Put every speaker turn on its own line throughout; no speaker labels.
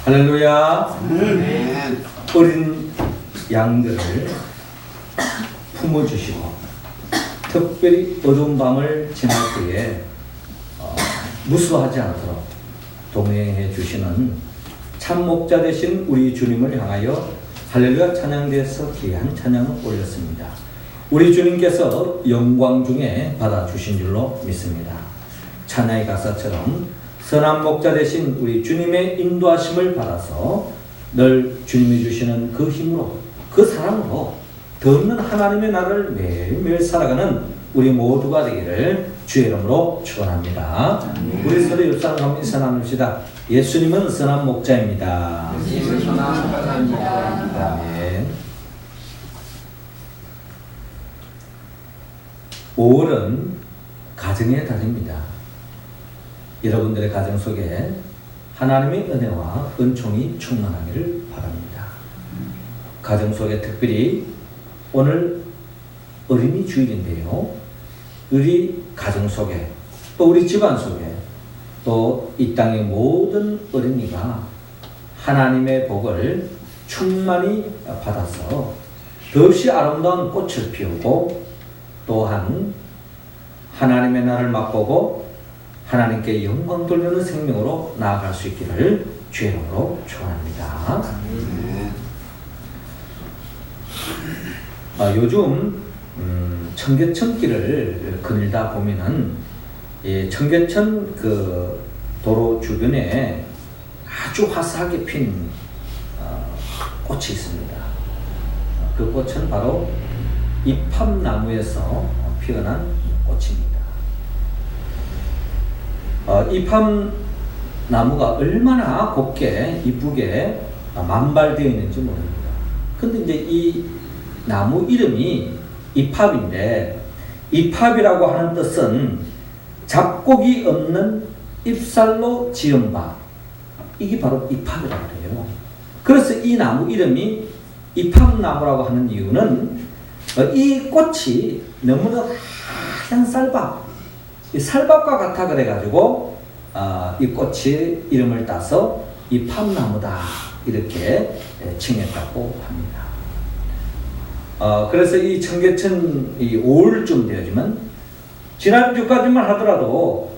할렐루야. 어린 양들을 품어주시고 특별히 어두운 밤을 지날 때에 무수하지 않도록 동행해 주시는 참 목자 되신 우리 주님을 향하여 할렐루야 찬양대에서 귀한 찬양을 올렸습니다. 우리 주님께서 영광 중에 받아주신 줄로 믿습니다. 찬양의 가사처럼 선한 목자 되신 우리 주님의 인도하심을 받아서 늘 주님이 주시는 그 힘으로, 그 사랑으로 더 없는 하나님의 나라를 매일매일 살아가는 우리 모두가 되기를 주의 이름으로 축원합니다. 우리 서로 옆 사람 인사 나눕시다. 예수님은 선한 목자입니다.
예수님은 선한 목자입니다.
네. 5월은 가정의 달입니다. 여러분들의 가정 속에 하나님의 은혜와 은총이 충만하기를 바랍니다. 가정 속에 특별히 오늘 어린이 주일인데요. 우리 가정 속에 또 우리 집안 속에 또 이 땅의 모든 어린이가 하나님의 복을 충만히 받아서 더없이 아름다운 꽃을 피우고 또한 하나님의 나라를 맛보고 하나님께 영광 돌리는 생명으로 나아갈 수 있기를 주의 이름으로 축원합니다. 요즘 청계천길을 거닐다 보면은 청계천 그 도로 주변에 아주 화사하게 핀 꽃이 있습니다. 그 꽃은 바로 이팝나무에서 피어난 꽃입니다. 이팝나무가 얼마나 곱게 이쁘게 만발되어 있는지 모릅니다. 근데 이제 이 나무 이름이 이팝인데, 이팝이라고 하는 뜻은 잡곡이 없는 잎살로 지은 바, 이게 바로 이팝이라고 해요. 그래서 이 나무 이름이 이팝나무라고 하는 이유는 이 꽃이 너무나 하얀 쌀밥, 이 쌀밥과 같아 그래가지고 이 꽃이 이름을 따서 이팝나무다 이렇게 칭했다고 합니다. 그래서 이 청계천 5월쯤 되어지면 지난주까지만 하더라도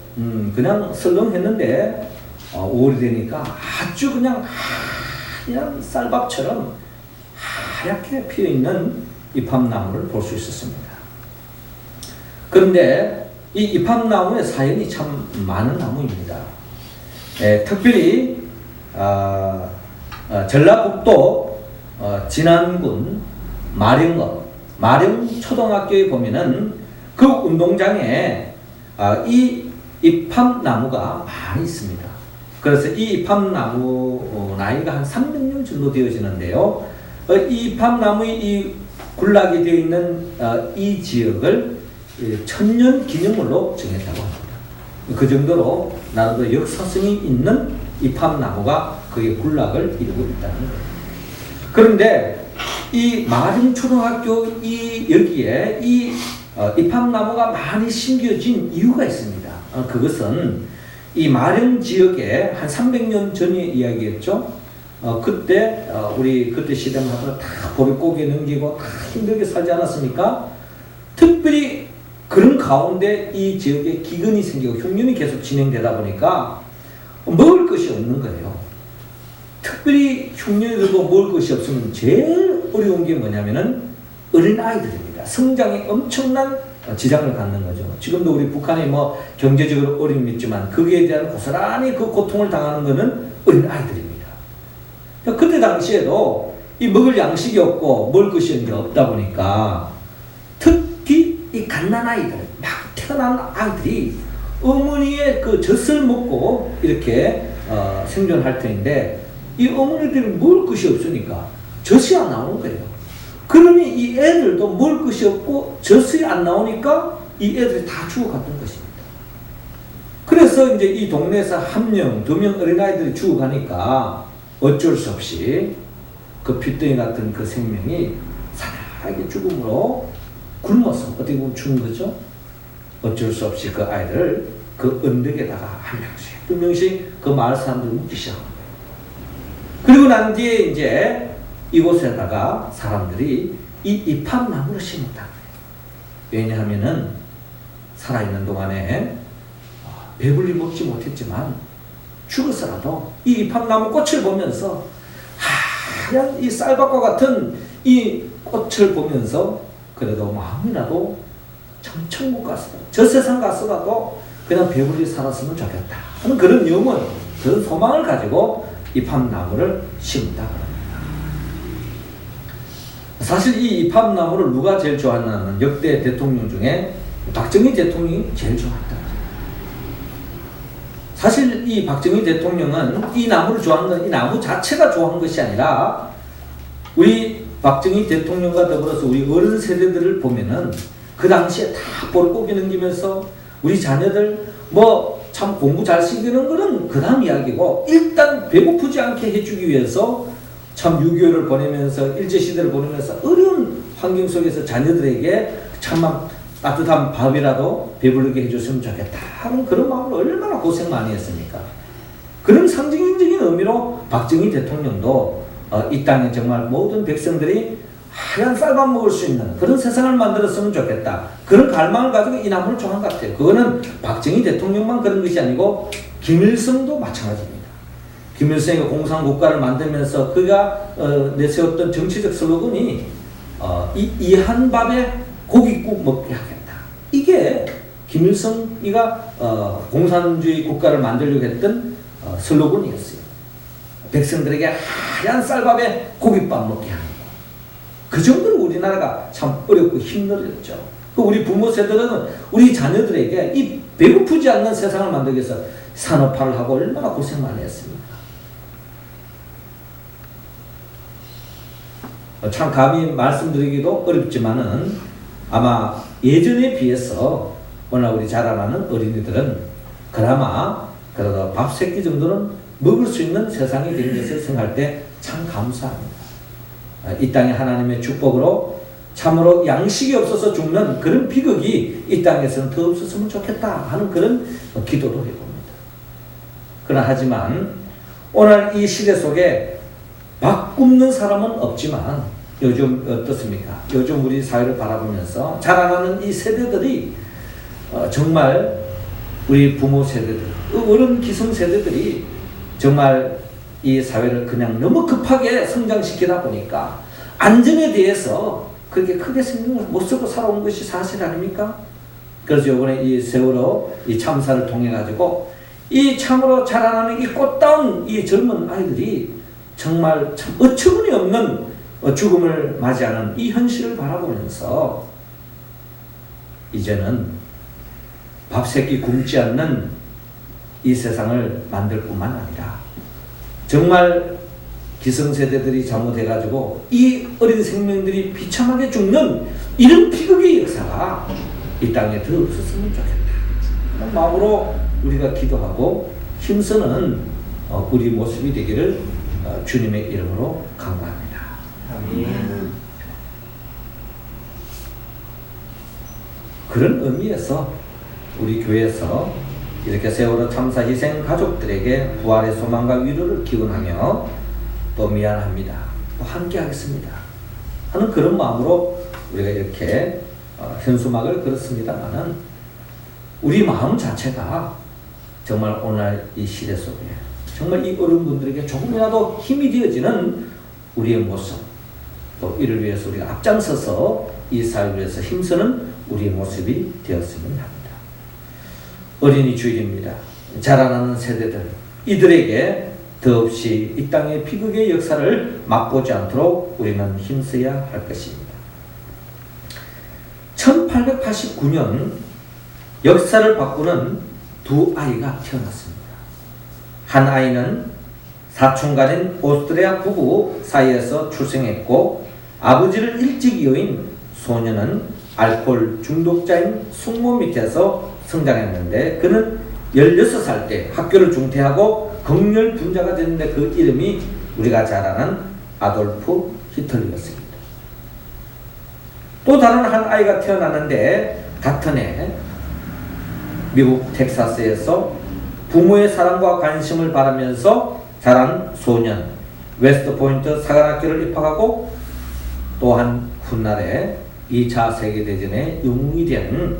그냥 설렁했는데 5월이 되니까 아주 그냥 하얀 쌀밥처럼 하얗게 피어있는 이팝나무를 볼 수 있었습니다. 그런데 이 이팝나무의 사연이 참 많은 나무입니다. 특별히 전라북도 진안군 마령초등학교에 보면은 그 운동장에 이 이팝나무가 많이 있습니다. 그래서 이 이팝나무 나이가 한 300년 정도 되어지는데요. 이 이팝나무의 이 군락이 되어 있는 이 지역을 천년 기념물로 정했다고 합니다. 그 정도로 나름대로 역사성이 있는 이팝나무가 거기에 군락을 이루고 있다는 거예요. 그런데 이 마령초등학교 여기에 이 이팝나무가 많이 심겨진 이유가 있습니다. 그것은 이 마령 지역에 한 300년 전의 이야기였죠. 그때 우리 그때 시대만 하더라도 다 보릿고개 넘기고 다 힘들게 살지 않았습니까? 특별히 그런 가운데 이 지역에 기근이 생기고 흉년이 계속 진행되다 보니까 먹을 것이 없는 거예요. 특별히 흉년이 들고 먹을 것이 없으면 제일 어려운 게 뭐냐면은 어린아이들입니다. 성장에 엄청난 지장을 갖는 거죠. 지금도 우리 북한이 뭐 경제적으로 어려움이 있지만 거기에 대한 고스란히 그 고통을 당하는 것은 어린아이들입니다. 그때 당시에도 이 먹을 양식이 없고 먹을 것이 없다 보니까 특히 이 갓난아이들, 막 태어난 아이들이 어머니의 그 젖을 먹고 이렇게 생존할 텐데 이 어머니들이 먹을 것이 없으니까 젖이 안 나오는 거예요. 그러니 이 애들도 먹을 것이 없고 젖이 안 나오니까 이 애들이 다 죽어갔던 것입니다. 그래서 이제 이 동네에서 한 명, 두 명 어린아이들이 죽어가니까 어쩔 수 없이 그 핏덩이 같은 그 생명이 사나하게 죽음으로 굶어서 어떻게 보면 죽은 거죠. 어쩔 수 없이 그 아이들을 그 언덕에다가 한 명씩, 두 명씩 그 마을 사람들을 묻기 시작합니다. 그리고 난 뒤에 이제 이곳에다가 사람들이 이 이팝나무를 심었다. 왜냐하면은 살아있는 동안에 배불리 먹지 못했지만 죽어서라도 이 이팝나무 꽃을 보면서 하얀 이 쌀밥과 같은 이 꽃을 보면서 그래도 마음이라도 참 천국 갔어도 저 세상 갔어라도 그냥 배불리 살았으면 좋겠다 하는 그런 영혼, 그런 소망을 가지고 이팝나무를 심었다 그럽니다. 사실 이 이팝나무를 누가 제일 좋아하냐면 역대 대통령 중에 박정희 대통령이 제일 좋아했다. 사실 이 박정희 대통령은 이 나무를 좋아하는 건 이 나무 자체가 좋아한 것이 아니라 우리 박정희 대통령과 더불어서 우리 어른 세대들을 보면은 그 당시에 다 볼을 꼬기 넘기면서 우리 자녀들 뭐 참 공부 잘 시키는 거는 그 다음 이야기고 일단 배고프지 않게 해주기 위해서 참 6.25를 보내면서 일제시대를 보내면서 어려운 환경 속에서 자녀들에게 참만 따뜻한 밥이라도 배부르게 해줬으면 좋겠다 하는 그런 마음으로 얼마나 고생 많이 했습니까? 그런 상징적인 의미로 박정희 대통령도 이 땅에 정말 모든 백성들이 하얀 쌀밥 먹을 수 있는 그런 세상을 만들었으면 좋겠다. 그런 갈망을 가지고 이 나무를 좋아한 것 같아요. 그거는 박정희 대통령만 그런 것이 아니고 김일성도 마찬가지입니다. 김일성이 공산국가를 만들면서 그가 내세웠던 정치적 슬로건이 이한 밥에 고깃국 먹게 하겠다. 이게 김일성이가 공산주의 국가를 만들려고 했던 슬로건이었어요. 백성들에게 하얀 쌀밥에 고깃밥 먹게 하는 거. 그 정도로 우리나라가 참 어렵고 힘들었죠. 우리 부모 세대들은 우리 자녀들에게 이 배고프지 않는 세상을 만들기 위해서 산업화를 하고 얼마나 고생 많이 했습니까? 참 감히 말씀드리기도 어렵지만은 아마 예전에 비해서 오늘 우리 자라나는 어린이들은 그나마 그래도 밥 3끼 정도는 먹을 수 있는 세상이 된 것을 생각할 때 참 감사합니다. 이 땅에 하나님의 축복으로 참으로 양식이 없어서 죽는 그런 비극이 이 땅에서는 더 없었으면 좋겠다 하는 그런 기도도 해봅니다. 그러나 하지만 오늘 이 시대 속에 밥 굶는 사람은 없지만 요즘 어떻습니까? 요즘 우리 사회를 바라보면서 자라나는 이 세대들이 정말 우리 부모 세대들, 어른 기성 세대들이 정말 이 사회를 그냥 너무 급하게 성장시키다 보니까 안전에 대해서 그렇게 크게 신경을 못 쓰고 살아온 것이 사실 아닙니까? 그래서 이번에 이 세월호 이 참사를 통해 가지고 이 참으로 자라나는 이 꽃다운 이 젊은 아이들이 정말 참 어처구니 없는 죽음을 맞이하는 이 현실을 바라보면서 이제는 밥 3끼 굶지 않는 이 세상을 만들 뿐만 아니라 정말 기성세대들이 잘못해가지고 이 어린 생명들이 비참하게 죽는 이런 비극의 역사가 이 땅에 더 없었으면 좋겠다. 그런 마음으로 우리가 기도하고 힘쓰는 우리 모습이 되기를 주님의 이름으로 간구합니다. 아멘. 그런 의미에서 우리 교회에서 이렇게 세월호 참사 희생 가족들에게 부활의 소망과 위로를 기원하며 또 미안합니다. 또 함께 하겠습니다. 하는 그런 마음으로 우리가 이렇게 현수막을 걸었습니다만은 우리 마음 자체가 정말 오늘 이 시대 속에 정말 이 어른분들에게 조금이라도 힘이 되어지는 우리의 모습, 또 이를 위해서 우리가 앞장서서 이 사회를 위해서 힘쓰는 우리의 모습이 되었으면 합니다. 어린이 주일입니다. 자라나는 세대들, 이들에게 더없이 이 땅의 비극의 역사를 맛보지 않도록 우리는 힘써야 할 것입니다. 1889년 역사를 바꾸는 두 아이가 태어났습니다. 한 아이는 사촌간인 오스트리아 부부 사이에서 출생했고 아버지를 일찍 이어인 소녀는 알코올 중독자인 숙모 밑에서 성장했는데 그는 16살 때 학교를 중퇴하고 극렬 분자가 됐는데 그 이름이 우리가 잘 아는 아돌프 히틀러였습니다. 또 다른 한 아이가 태어나는데 같은 해 미국 텍사스에서 부모의 사랑과 관심을 바라면서 자란 소년 웨스트포인트 사관학교를 입학하고 또한 훗날에 2차 세계대전의 영웅이 된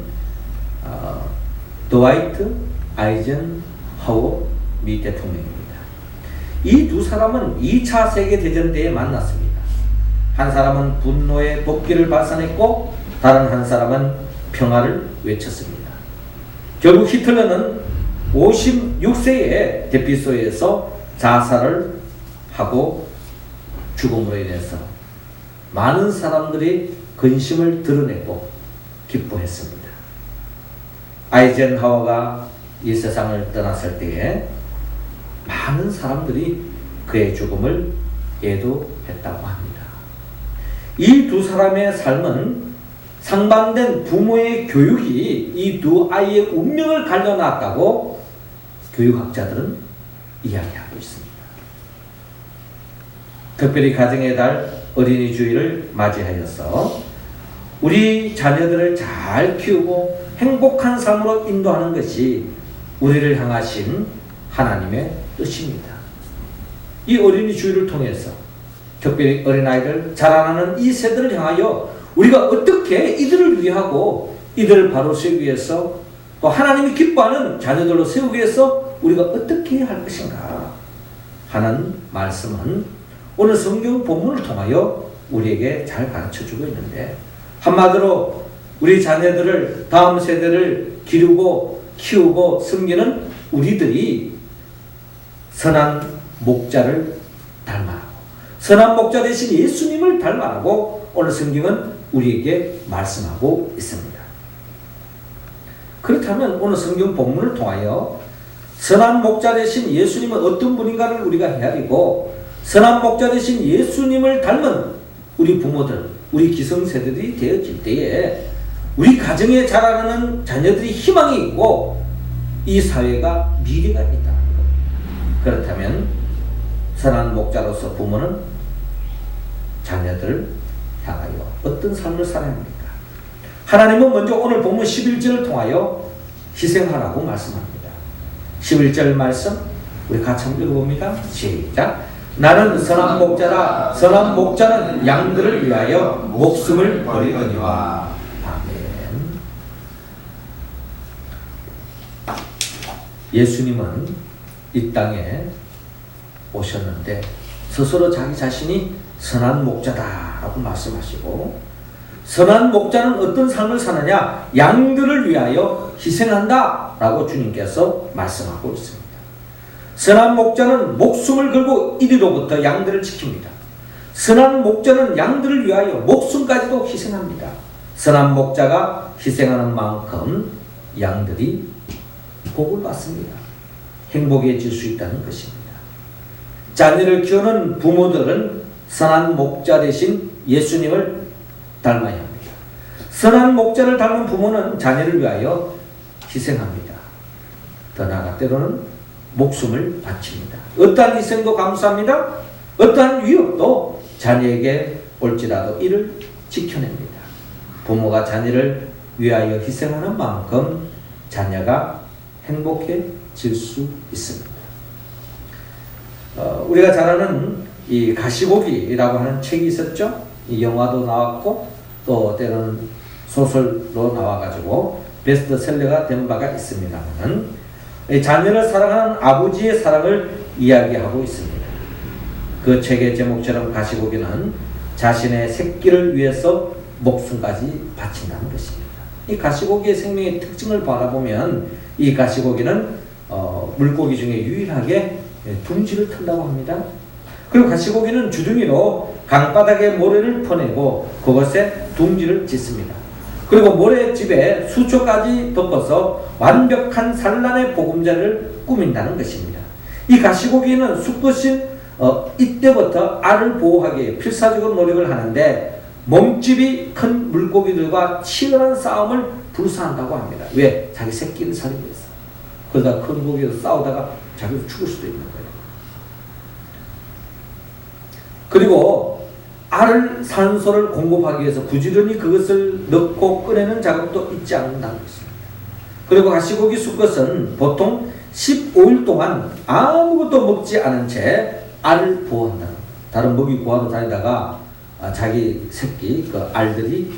드와이트 아이젠하워 미 대통령입니다. 이 두 사람은 2차 세계대전 때에 만났습니다. 한 사람은 분노의 도끼를 발산했고 다른 한 사람은 평화를 외쳤습니다. 결국 히틀러는 56세에 대피소에서 자살을 하고 죽음으로 인해서 많은 사람들이 근심을 드러내고 기뻐했습니다. 아이젠하워가 이 세상을 떠났을 때에 많은 사람들이 그의 죽음을 애도했다고 합니다. 이 두 사람의 삶은 상반된 부모의 교육이 이 두 아이의 운명을 갈려놨다고 교육학자들은 이야기하고 있습니다. 특별히 가정의 달 어린이 주일을 맞이하여서 우리 자녀들을 잘 키우고 행복한 삶으로 인도하는 것이 우리를 향하신 하나님의 뜻입니다. 이 어린이 주일을 통해서 특별히 어린아이들 자라나는 이 세대를 향하여 우리가 어떻게 이들을 위하고 이들을 바로 세우기 위해서 또 하나님이 기뻐하는 자녀들로 세우기 위해서 우리가 어떻게 할 것인가 하는 말씀은 오늘 성경 본문을 통하여 우리에게 잘 가르쳐주고 있는데, 한마디로 우리 자녀들을 다음 세대를 기르고 키우고 섬기는 우리들이 선한 목자를 닮아가고 선한 목자 대신 예수님을 닮아가고 오늘 성경은 우리에게 말씀하고 있습니다. 그렇다면 오늘 성경 본문을 통하여 선한 목자 대신 예수님은 어떤 분인가를 우리가 헤아리고 선한 목자 대신 예수님을 닮은 우리 부모들, 우리 기성세대들이 되어질 때에 우리 가정에 자라나는 자녀들이 희망이 있고 이 사회가 미래가 있다는 것. 그렇다면 선한 목자로서 부모는 자녀들을 향하여 어떤 삶을 살아야 합니까? 하나님은 먼저 오늘 본문 11절을 통하여 희생하라고 말씀합니다. 11절 말씀 우리 같이 한번 읽어봅니다. 시작. 나는 선한 목자라. 선한 목자는 양들을 위하여 목숨을 버리거니와. 아멘. 예수님은 이 땅에 오셨는데 스스로 자기 자신이 선한 목자다라고 말씀하시고, 선한 목자는 어떤 삶을 사느냐? 양들을 위하여 희생한다라고 주님께서 말씀하고 있습니다. 선한 목자는 목숨을 걸고 이리로부터 양들을 지킵니다. 선한 목자는 양들을 위하여 목숨까지도 희생합니다. 선한 목자가 희생하는 만큼 양들이 복을 받습니다. 행복해질 수 있다는 것입니다. 자녀를 키우는 부모들은 선한 목자 대신 예수님을 닮아야 합니다. 선한 목자를 닮은 부모는 자녀를 위하여 희생합니다. 더 나아가 때로는 목숨을 바칩니다. 어떠한 희생도 감수합니다. 어떠한 위협도 자녀에게 올지라도 이를 지켜냅니다. 부모가 자녀를 위하여 희생하는 만큼 자녀가 행복해질 수 있습니다. 우리가 잘 아는 이 가시고기라고 하는 책이 있었죠. 이 영화도 나왔고 또 때로는 소설로 나와가지고 베스트셀러가 된 바가 있습니다만, 자녀를 사랑하는 아버지의 사랑을 이야기하고 있습니다. 그 책의 제목처럼 가시고기는 자신의 새끼를 위해서 목숨까지 바친다는 것입니다. 이 가시고기의 생명의 특징을 바라보면 이 가시고기는 물고기 중에 유일하게 둥지를 튼다고 합니다. 그리고 가시고기는 주둥이로 강바닥에 모래를 퍼내고 그것에 둥지를 짓습니다. 그리고 모래집에 수초까지 덮어서 완벽한 산란의 보금자리를 꾸민다는 것입니다. 이 가시고기는 수컷인 이때부터 알을 보호하기 위해 필사적으로 노력을 하는데 몸집이 큰 물고기들과 치열한 싸움을 불사한다고 합니다. 왜? 자기 새끼를 살리기 위해서. 그러다 큰 고기로 싸우다가 자기도 죽을 수도 있는 거예요. 그리고 알 산소를 공급하기 위해서 부지런히 그것을 넣고 꺼내는 작업도 잊지 않는다는 것입니다. 그리고 가시고기 수컷은 보통 15일 동안 아무것도 먹지 않은 채 알을 보호한다는 겁니다. 다른 먹이 구하러 다니다가 자기 새끼 그 알들이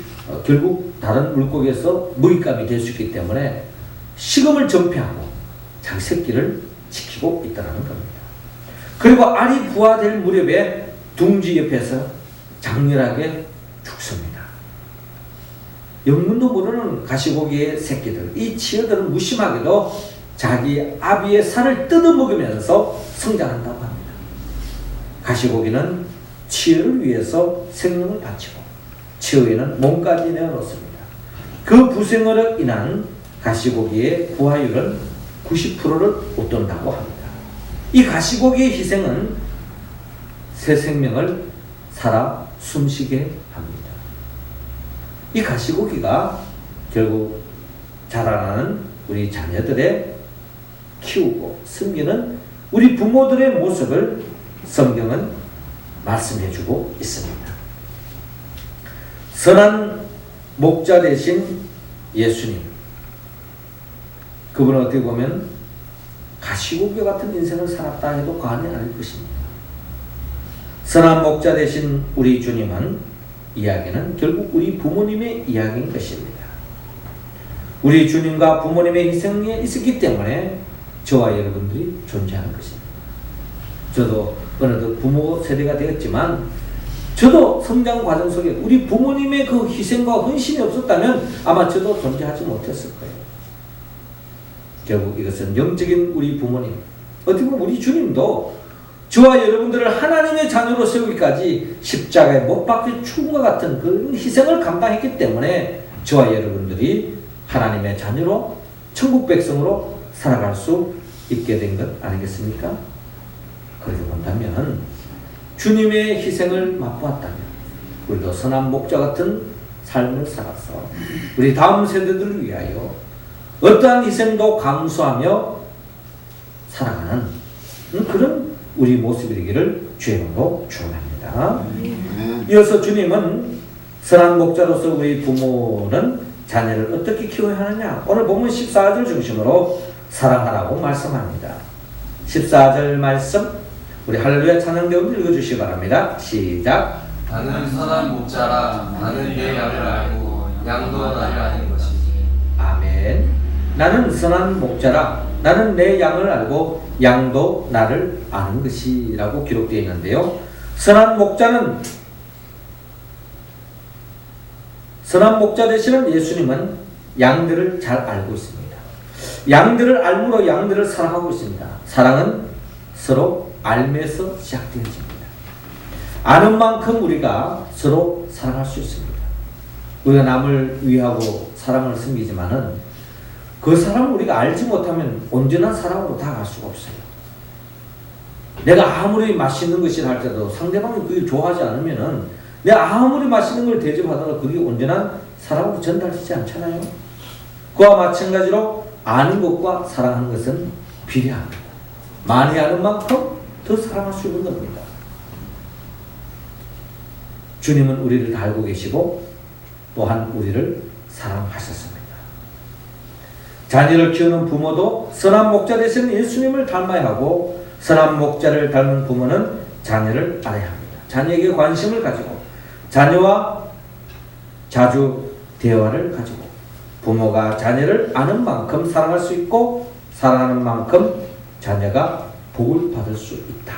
결국 다른 물고기에서 먹잇감이 될 수 있기 때문에 식음을 전폐하고 자기 새끼를 지키고 있다는 겁니다. 그리고 알이 부화될 무렵에 둥지 옆에서 장렬하게 죽습니다. 영문도 모르는 가시고기의 새끼들, 이 치어들은 무심하게도 자기 아비의 살을 뜯어먹으면서 성장한다고 합니다. 가시고기는 치어를 위해서 생명을 바치고 치어에는 몸까지 내어놓습니다. 그 부생으로 인한 가시고기의 부화율은 90%를 웃돈다고 합니다. 이 가시고기의 희생은 새 생명을 살아 숨쉬게 합니다. 이 가시고기가 결국 자라나는 우리 자녀들의 키우고 섬기는 우리 부모들의 모습을 성경은 말씀해주고 있습니다. 선한 목자 되신 예수님, 그분은 어떻게 보면 가시고기 같은 인생을 살았다 해도 과언이 아닐 것입니다. 선한 목자 되신 우리 주님은 이야기는 결국 우리 부모님의 이야기인 것입니다. 우리 주님과 부모님의 희생이 있었기 때문에 저와 여러분들이 존재하는 것입니다. 저도 어느덧 부모 세대가 되었지만 저도 성장 과정 속에 우리 부모님의 그 희생과 헌신이 없었다면 아마 저도 존재하지 못했을 거예요. 결국 이것은 영적인 우리 부모님, 어떻게 보면 우리 주님도 저와 여러분들을 하나님의 자녀로 세우기까지 십자가에 못 박혀 죽음과 같은 그런 희생을 감당했기 때문에 저와 여러분들이 하나님의 자녀로 천국 백성으로 살아갈 수 있게 된 것 아니겠습니까? 그렇게 본다면 주님의 희생을 맛보았다면 우리도 선한 목자 같은 삶을 살아서 우리 다음 세대들을 위하여 어떠한 희생도 감수하며 살아가는 그런 우리 모습이 되기를 주의 이름으로 축원합니다. 이어서 주님은 선한 목자로서 우리 부모는 자녀를 어떻게 키워야 하느냐, 오늘 보면 14절 중심으로 사랑하라고 말씀합니다. 14절 말씀 우리 할렐루야 찬양 배우들 읽어주시기 바랍니다. 시작.
나는 선한 목자라. 나는 내 양을 알고 양도 나를 아는 것이지.
아멘. 나는 선한 목자라. 나는 내 양을 알고 양도 나를 아는 것이라고 기록되어 있는데요. 선한 목자 되시는 예수님은 양들을 잘 알고 있습니다. 양들을 알므로 양들을 사랑하고 있습니다. 사랑은 서로 알면서 시작되어집니다. 아는 만큼 우리가 서로 사랑할 수 있습니다. 우리가 남을 위하고 사랑을 섬기지만은 그 사람을 우리가 알지 못하면 온전한 사랑으로 다가갈 수가 없어요. 내가 아무리 맛있는 것이라 할지라도 상대방이 그게 좋아하지 않으면은 내가 아무리 맛있는 걸 대접하더라도 그게 온전한 사랑으로 전달되지 않잖아요. 그와 마찬가지로 아는 것과 사랑하는 것은 비례합니다. 많이 아는 만큼 더 사랑할 수 있는 겁니다. 주님은 우리를 다 알고 계시고 또한 우리를 사랑하셨습니다. 자녀를 키우는 부모도 선한 목자 되시는 예수님을 닮아야 하고 선한 목자를 닮은 부모는 자녀를 알아야 합니다. 자녀에게 관심을 가지고 자녀와 자주 대화를 가지고 부모가 자녀를 아는 만큼 사랑할 수 있고 사랑하는 만큼 자녀가 복을 받을 수 있다.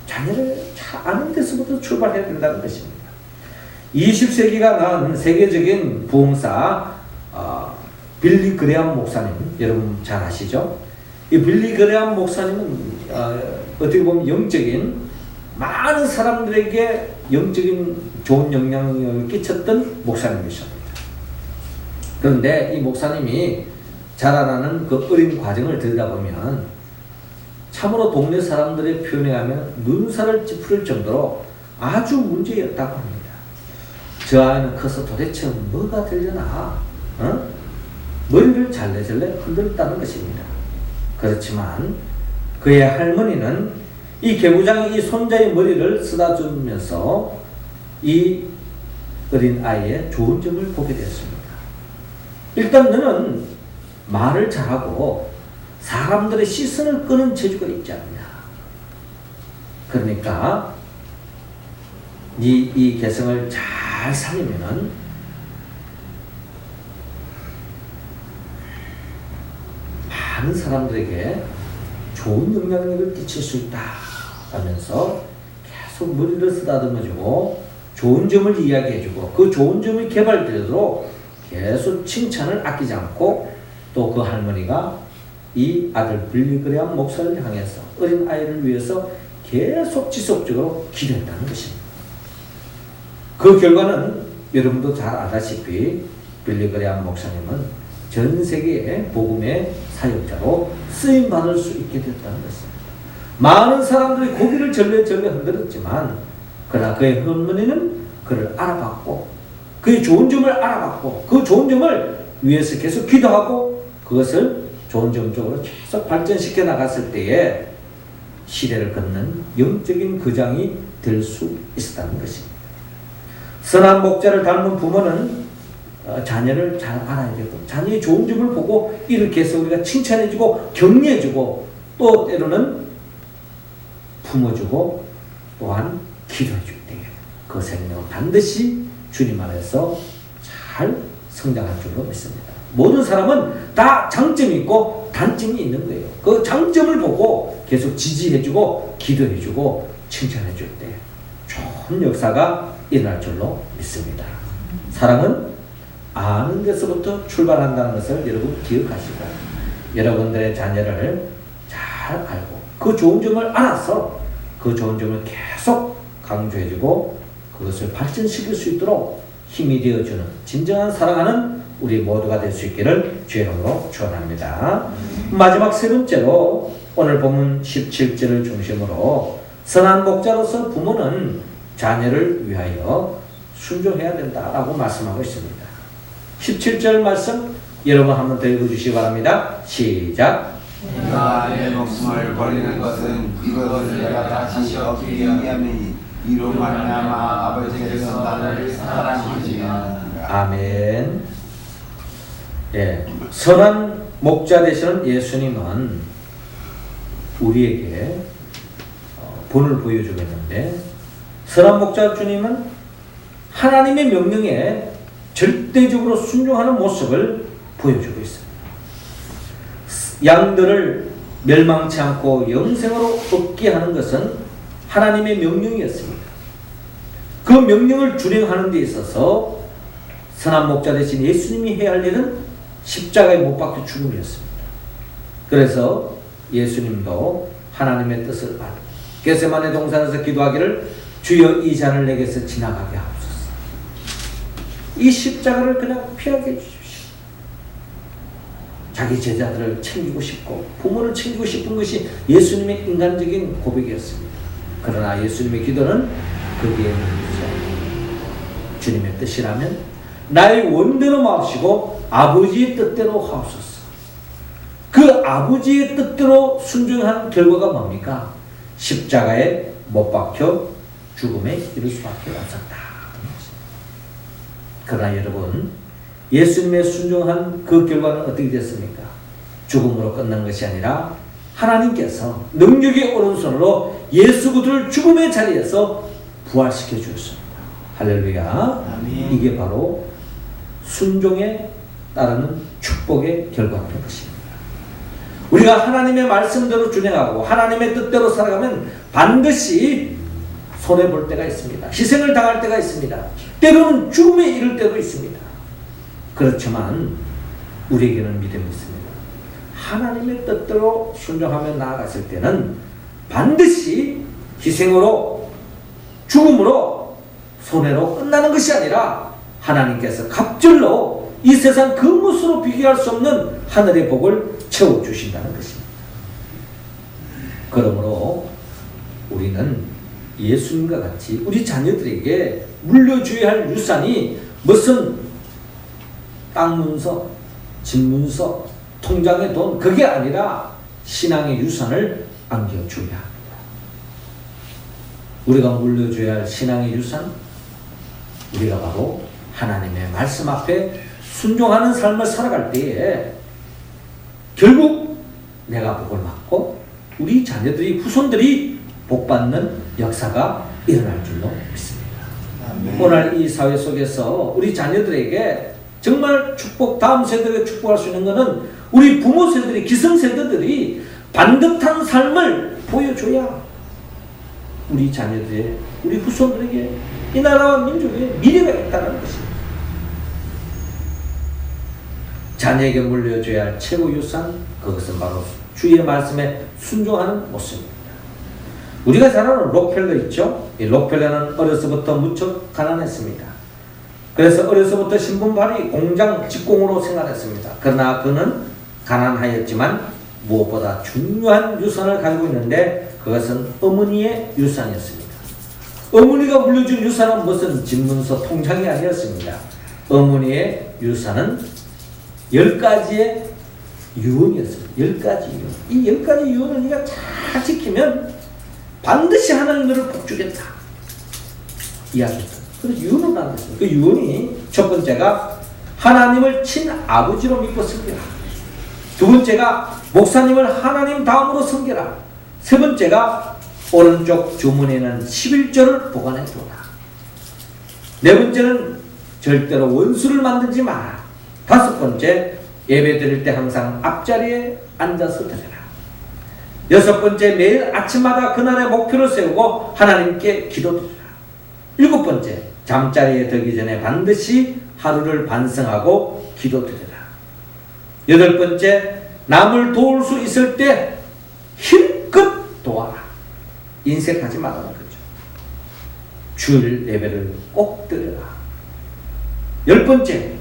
자녀를 아는 데서부터 출발해야 된다는 것입니다. 20세기가 낳은 세계적인 부흥사 빌리 그레함 목사님, 여러분 잘 아시죠? 이 빌리 그레함 목사님은 어떻게 보면 영적인 많은 사람들에게 영적인 좋은 영향을 끼쳤던 목사님이십니다. 그런데 이 목사님이 자라나는 그 어린 과정을 들여다보면 참으로 동네 사람들의 표현에 하면 눈살을 찌푸릴 정도로 아주 문제였다고 합니다. 저 아이는 커서 도대체 뭐가 되려나? 머리를 잘래절래 흔들었다는 것입니다. 그렇지만 그의 할머니는 이 개구장이 이 손자의 머리를 쓰다주면서 이 어린 아이의 좋은 점을 보게 되었습니다. 일단 너는 말을 잘하고 사람들의 시선을 끄는 재주가 있지 않냐. 그러니까 이 개성을 잘 살리면은 많은 사람들에게 좋은 영향력을 끼칠 수 있다 하면서 계속 머리를 쓰다듬어주고 좋은 점을 이야기해주고 그 좋은 점이 개발되도록 계속 칭찬을 아끼지 않고 또 그 할머니가 이 아들 빌리 그레이엄 목사를 향해서 어린 아이를 위해서 계속 지속적으로 기도했다는 것입니다. 그 결과는 여러분도 잘 아다시피 빌리 그레이엄 목사님은 전 세계의 복음의 사역자로 쓰임 받을 수 있게 됐다는 것입니다. 많은 사람들이 고개를 절레절레 흔들었지만 그러나 그의 할머니는 그를 알아봤고 그의 좋은 점을 알아봤고 그 좋은 점을 위해서 계속 기도하고 그것을 좋은 점 쪽으로 계속 발전시켜 나갔을 때에 시대를 걷는 영적인 거장이 될 수 있었다는 것입니다. 선한 목자를 닮은 부모는 자녀를 잘 알아야 되고 자녀의 좋은 점을 보고 이렇게 해서 우리가 칭찬해주고 격려해주고 또 때로는 품어주고 또한 기도해줄 때에 그 생명은 반드시 주님 안에서 잘 성장할 줄로 믿습니다. 모든 사람은 다 장점이 있고 단점이 있는 거예요. 그 장점을 보고 계속 지지해주고 기도해주고 칭찬해줄 때 좋은 역사가 일어날 줄로 믿습니다. 사랑은 아는 데서부터 출발한다는 것을 여러분 기억하시고 여러분들의 자녀를 잘 알고 그 좋은 점을 알아서 그 좋은 점을 계속 강조해주고 그것을 발전시킬 수 있도록 힘이 되어주는 진정한 사랑하는 우리 모두가 될 수 있기를 주의 이름으로 축원합니다. 마지막 세 번째로 오늘 본문 17절을 중심으로 선한 목자로서 부모는 자녀를 위하여 순종해야 된다라고 말씀하고 있습니다. 17절 말씀 여러분 한번 더 읽어주시기 바랍니다. 시작.
네가 내 목숨을 버리는 것은 이것을 내가 다시 얻기 위함이니 이로 말미암아 아버지께서 나를 사랑하시니라.
아멘. 예, 선한 목자 되시는 예수님은 우리에게 본을 보여주고 있는데 선한 목자 주님은 하나님의 명령에 절대적으로 순종하는 모습을 보여주고 있습니다. 양들을 멸망치 않고 영생으로 얻게 하는 것은 하나님의 명령이었습니다. 그 명령을 준행하는 데 있어서 선한 목자 되신 예수님이 해야 할 일은 십자가에 못 박혀 죽음이었습니다. 그래서 예수님도 하나님의 뜻을 알고 겟세마네 동산에서 기도하기를 주여 이 잔을 내게서 지나가게 하옵소서. 이 십자가를 그냥 피하게 해주십시오. 자기 제자들을 챙기고 싶고 부모를 챙기고 싶은 것이 예수님의 인간적인 고백이었습니다. 그러나 예수님의 기도는 거기에 주님의 뜻이라면 나의 원대로 마옵시고 아버지의 뜻대로 하옵소서. 그 아버지의 뜻대로 순종한 결과가 뭡니까? 십자가에 못 박혀 죽음에 이를 수밖에 없었다. 그러나 여러분 예수님의 순종한 그 결과는 어떻게 됐습니까? 죽음으로 끝난 것이 아니라 하나님께서 능력의 오른손으로 예수 그리스도를 죽음의 자리에서 부활시켜 주셨습니다. 할렐루야.
아멘.
이게 바로 순종에 따르는 축복의 결과라는 것입니다. 우리가 하나님의 말씀대로 준행하고 하나님의 뜻대로 살아가면 반드시 손해볼 때가 있습니다. 희생을 당할 때가 있습니다. 때로는 죽음에 이를 때도 있습니다. 그렇지만 우리에게는 믿음이 있습니다. 하나님의 뜻대로 순종하며 나아갔을 때는 반드시 희생으로 죽음으로 손해로 끝나는 것이 아니라 하나님께서 갑절로 이 세상 그 무엇으로 비교할 수 없는 하늘의 복을 채워주신다는 것입니다. 그러므로 우리는 예수님과 같이 우리 자녀들에게 물려줘야 할 유산이 무슨 땅 문서, 집 문서, 통장의 돈 그게 아니라 신앙의 유산을 안겨줘야 합니다. 우리가 물려줘야 할 신앙의 유산 우리가 바로 하나님의 말씀 앞에 순종하는 삶을 살아갈 때에 결국 내가 복을 받고 우리 자녀들이 후손들이 복받는 역사가 일어날 줄로 믿습니다.
아멘.
오늘 이 사회 속에서 우리 자녀들에게 정말 축복, 다음 세대에 축복할 수 있는 것은 우리 부모 세대들이, 기성세대들이 반듯한 삶을 보여줘야 우리 자녀들의, 우리 후손들에게 이 나라와 민족의 미래가 있다는 것입니다. 자녀에게 물려줘야 할 최고 유산, 그것은 바로 주의 말씀에 순종하는 모습입니다. 우리가 잘 아는 록펠러 있죠? 이 록펠러는 어려서부터 무척 가난했습니다. 그래서 어려서부터 신분발이 공장 직공으로 생활했습니다. 그러나 그는 가난하였지만 무엇보다 중요한 유산을 가지고 있는데 그것은 어머니의 유산이었습니다. 어머니가 물려준 유산은 무슨 집문서 통장이 아니었습니다. 어머니의 유산은 10가지의 유언이었습니다. 10가지 유언. 이 10가지 유언을 네가 잘 지키면 반드시 하나님 너를 복주겠다. 이야기했다. 그래서 유언을 만들었습니다. 그 유언이 첫 번째가 하나님을 친아버지로 믿고 섬겨라. 두 번째가 목사님을 하나님 다음으로 섬겨라. 세 번째가 오른쪽 주머니에는 11조를 보관해 두어라. 네 번째는 절대로 원수를 만들지 마라. 다섯 번째, 예배 드릴 때 항상 앞자리에 앉아서 드려라. 여섯 번째, 매일 아침마다 그날의 목표를 세우고 하나님께 기도드리라. 일곱 번째, 잠자리에 들기 전에 반드시 하루를 반성하고 기도드리라. 여덟 번째, 남을 도울 수 있을 때 힘껏 도와라. 인색하지 말라는 거죠. 주일 예배를 꼭 드려라. 열 번째,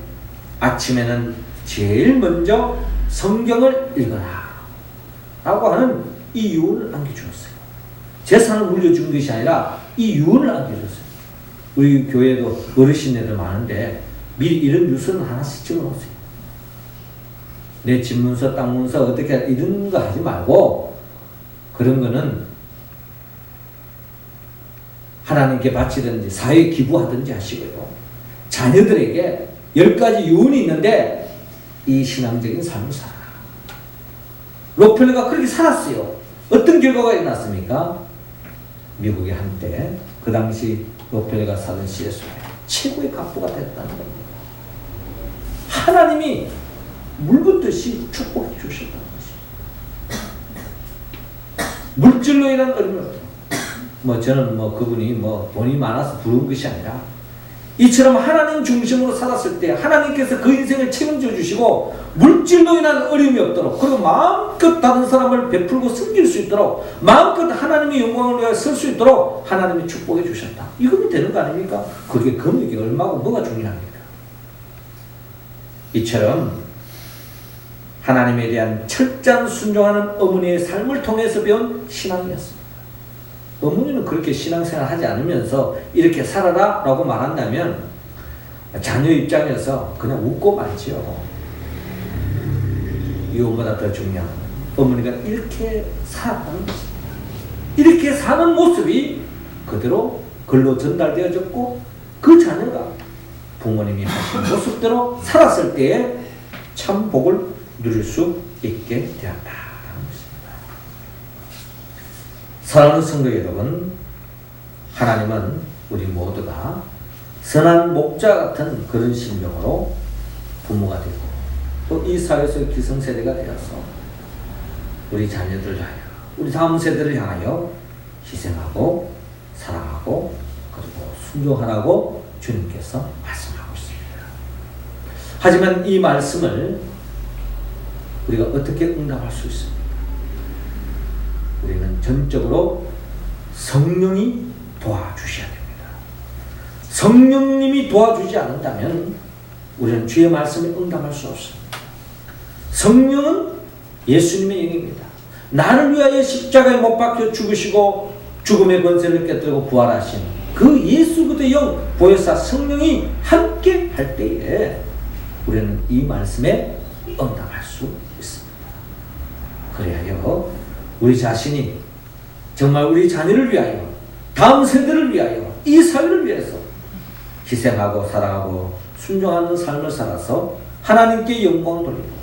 아침에는 제일 먼저 성경을 읽어라 라고 하는 이 유언을 남겨주었어요. 재산을 물려준 것이 아니라 이 유언을 남겨줬어요. 우리 교회도 어르신들 많은데 미리 이런 유서는 하나씩 적어놓으세요. 내 집문서, 땅문서 어떻게 이런 거 하지 말고 그런 거는 하나님께 바치든지 사회에 기부하든지 하시고요. 자녀들에게 10가지 유언이 있는데 이 신앙적인 삶을 살아라. 록펠러가 그렇게 살았어요. 어떤 결과가 일어났습니까? 미국에 한때 그 당시 록펠러가 살던 시대 속에 최고의 갑부가 됐다는 겁니다. 하나님이 물붓듯이 축복해 주셨다는 것이. 물질로 인한 어려움이 없다. 저는 그분이 돈이 많아서 부러운 것이 아니라 이처럼 하나님 중심으로 살았을 때 하나님께서 그 인생을 책임져 주시고 물질로 인한 어려움이 없도록, 그리고 마음껏 다른 사람을 베풀고 섬길 수 있도록, 마음껏 하나님의 영광을 위하여 설 수 있도록 하나님이 축복해 주셨다. 이거면 되는 거 아닙니까? 그게 금액이 얼마고 뭐가 중요합니까? 이처럼 하나님에 대한 철저한 순종하는 어머니의 삶을 통해서 배운 신앙이었습니다. 어머니는 그렇게 신앙생활 하지 않으면서 이렇게 살아라 라고 말한다면 자녀 입장에서 그냥 웃고 말지요. 이것보다 더 중요한 어머니가 이렇게 살았다는 것입니다. 이렇게 사는 모습이 그대로 글로 전달되어졌고 그 자녀가 부모님이 하신 모습대로 살았을 때에 참 복을 누릴 수 있게 되었다. 사랑하는 성도 여러분, 하나님은 우리 모두가 선한 목자 같은 그런 심정으로 부모가 되고 또 이 사회에서 기성세대가 되어서 우리 자녀들을 위하여, 우리 다음 세대를 향하여 희생하고 사랑하고 그리고 순종하라고 주님께서 말씀하고 있습니다. 하지만 이 말씀을 우리가 어떻게 응답할 수 있습니까? 우리는 전적으로 성령이 도와주셔야 됩니다. 성령님이 도와주지 않는다면 우리는 주의 말씀에 응답할 수 없습니다. 성령은 예수님의 영입니다. 나를 위하여 십자가에 못 박혀 죽으시고 죽음의 권세를 깨뜨리고 부활하신 그 예수 그리스도의 영 보혜사 성령이 함께 할 때에 우리는 이 말씀에 응답할 수 있습니다. 그래야 우리 자신이 정말 우리 자녀를 위하여, 다음 세대를 위하여, 이 사회를 위해서 희생하고 사랑하고 순종하는 삶을 살아서 하나님께 영광 돌리고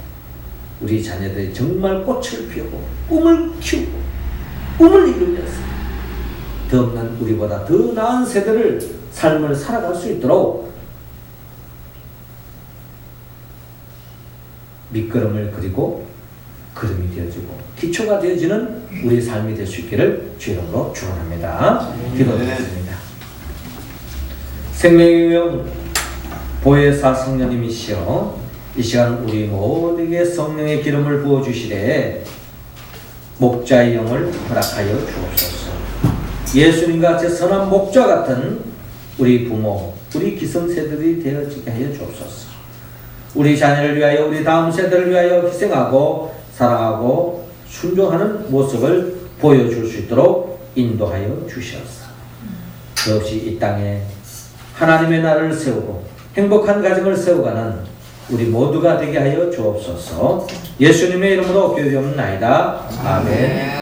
우리 자녀들이 정말 꽃을 피우고 꿈을 키우고 꿈을 이루면서 더 없는 우리보다 더 나은 세대를 삶을 살아갈 수 있도록 밑거름을 그리고 그림이 되어지고 기초가 되어지는 우리 삶이 될 수 있기를 주 이름으로 축원합니다. 기도드리겠습니다. 생명의 명 보혜사 성령님이시여, 이 시간 우리 모두에게 성령의 기름을 부어주시되 목자의 영을 허락하여 주옵소서. 예수님과 같이 선한 목자 같은 우리 부모, 우리 기성세들이 되어지게 하여 주옵소서. 우리 자녀를 위하여, 우리 다음 세대를 위하여 희생하고 사랑하고 순종하는 모습을 보여줄 수 있도록 인도하여 주시옵소서. 더없이 이 땅에 하나님의 나라를 세우고 행복한 가정을 세워가는 우리 모두가 되게 하여 주옵소서. 예수님의 이름으로 기도드리옵나이다. 아멘.